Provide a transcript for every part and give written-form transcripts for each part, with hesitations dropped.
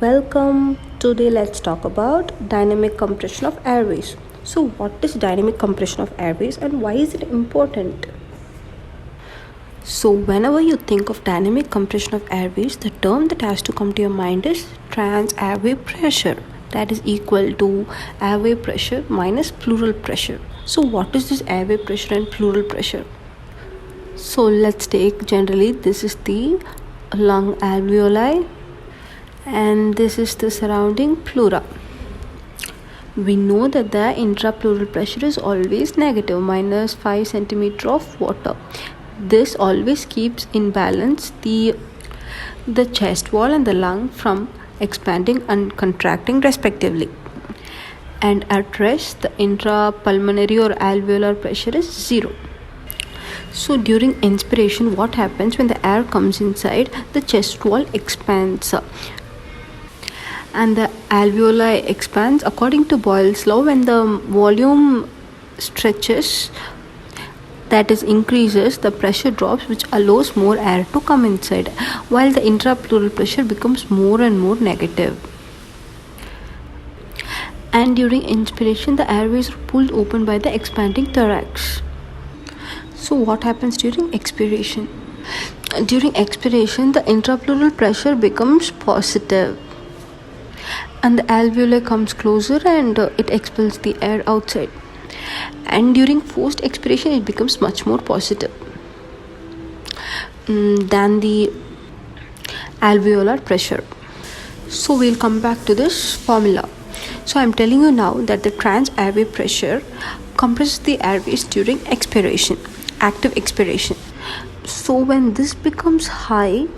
Welcome. Today let's talk about dynamic compression of airways. So what is dynamic compression of airways and why is it important? So whenever you think of dynamic compression of airways, the term that has to come to your mind is trans-airway pressure. That is equal to airway pressure minus pleural pressure. So what is this airway pressure and pleural pressure? So let's take generally this is the lung alveoli and this is the surrounding pleura. We know that the intrapleural pressure is always negative, minus 5 centimeter of water. This always keeps in balance the chest wall and the lung from expanding and contracting respectively. And at rest, the intrapulmonary or alveolar pressure is 0. So during inspiration, what happens when the air comes inside? The chest wall expands and the alveoli expands. According to Boyle's law, when the volume stretches, that is increases, the pressure drops, which allows more air to come inside, while the intrapleural pressure becomes more and more negative. And during inspiration, the airways are pulled open by the expanding thorax. So what happens during expiration? During expiration, the intrapleural pressure becomes positive and the alveoli comes closer and it expels the air outside. And during forced expiration, it becomes much more positive than the alveolar pressure. So we'll come back to this formula. So I'm telling you now that the trans-airway pressure compresses the airways during expiration, active expiration. So when this becomes high,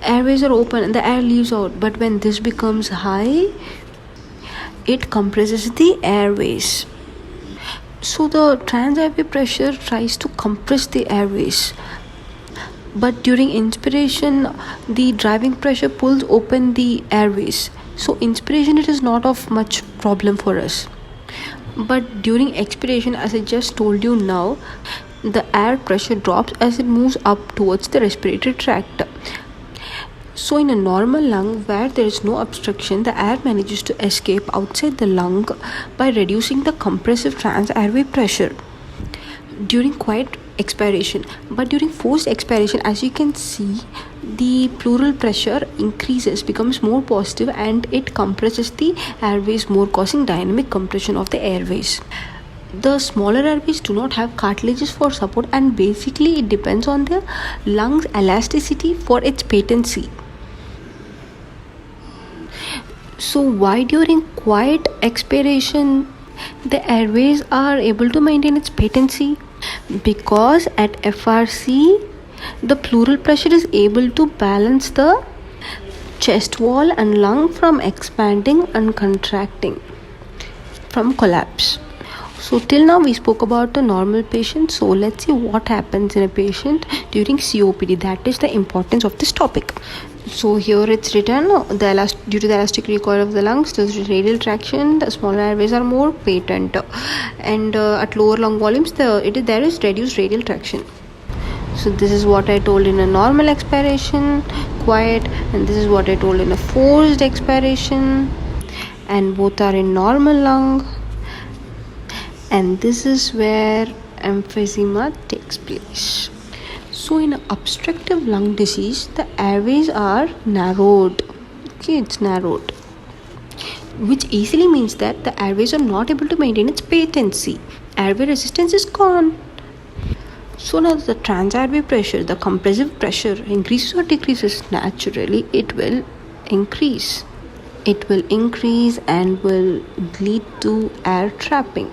airways are open and the air leaves out, but when this becomes high, it compresses the airways. So the trans-airway pressure tries to compress the airways, but during inspiration, the driving pressure pulls open the airways. So inspiration, it is not of much problem for us, but during expiration, as I just told you now, the air pressure drops as it moves up towards the respiratory tract. So in a normal lung where there is no obstruction, the air manages to escape outside the lung by reducing the compressive trans-airway pressure during quiet expiration. But during forced expiration, as you can see, the pleural pressure increases, becomes more positive, and it compresses the airways more, causing dynamic compression of the airways. The smaller airways do not have cartilages for support, and basically it depends on the lung's elasticity for its patency. So why during quiet expiration the airways are able to maintain its patency? Because at FRC the pleural pressure is able to balance the chest wall and lung from expanding and contracting, from collapse. So till now we spoke about the normal patient. So let's see what happens in a patient during COPD. That is the importance of this topic. So here it's written, due to the elastic recoil of the lungs, there's radial traction, the smaller airways are more patent, and at lower lung volumes there is reduced radial traction. So this is what I told in a normal expiration, quiet, and this is what I told in a forced expiration, and both are in normal lung. And this is where emphysema takes place. So in obstructive lung disease, the airways are narrowed. Okay, it's narrowed, which easily means that the airways are not able to maintain its patency. Airway resistance is gone. So now the trans-airway pressure, the compressive pressure, increases or decreases? Naturally, it will increase. It will increase and will lead to air trapping.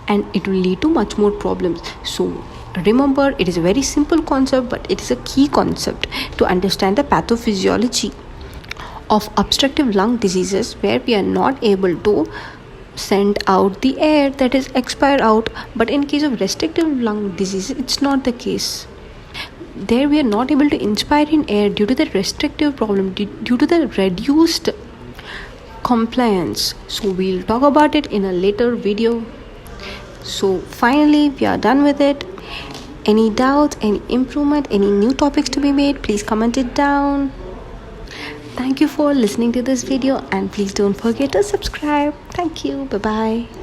And it will lead to much more problems. So remember, it is a very simple concept, but it is a key concept to understand the pathophysiology of obstructive lung diseases, where we are not able to send out the air, that is expire out. But in case of restrictive lung disease, it's not the case. There we are not able to inspire in air due to the restrictive problem, due to the reduced compliance. So we'll talk about it in a later video. So finally we are done with it. Any doubts, any improvement, any new topics to be made, please comment it down. Thank you for listening to this video, and please don't forget to subscribe. Thank you. Bye bye.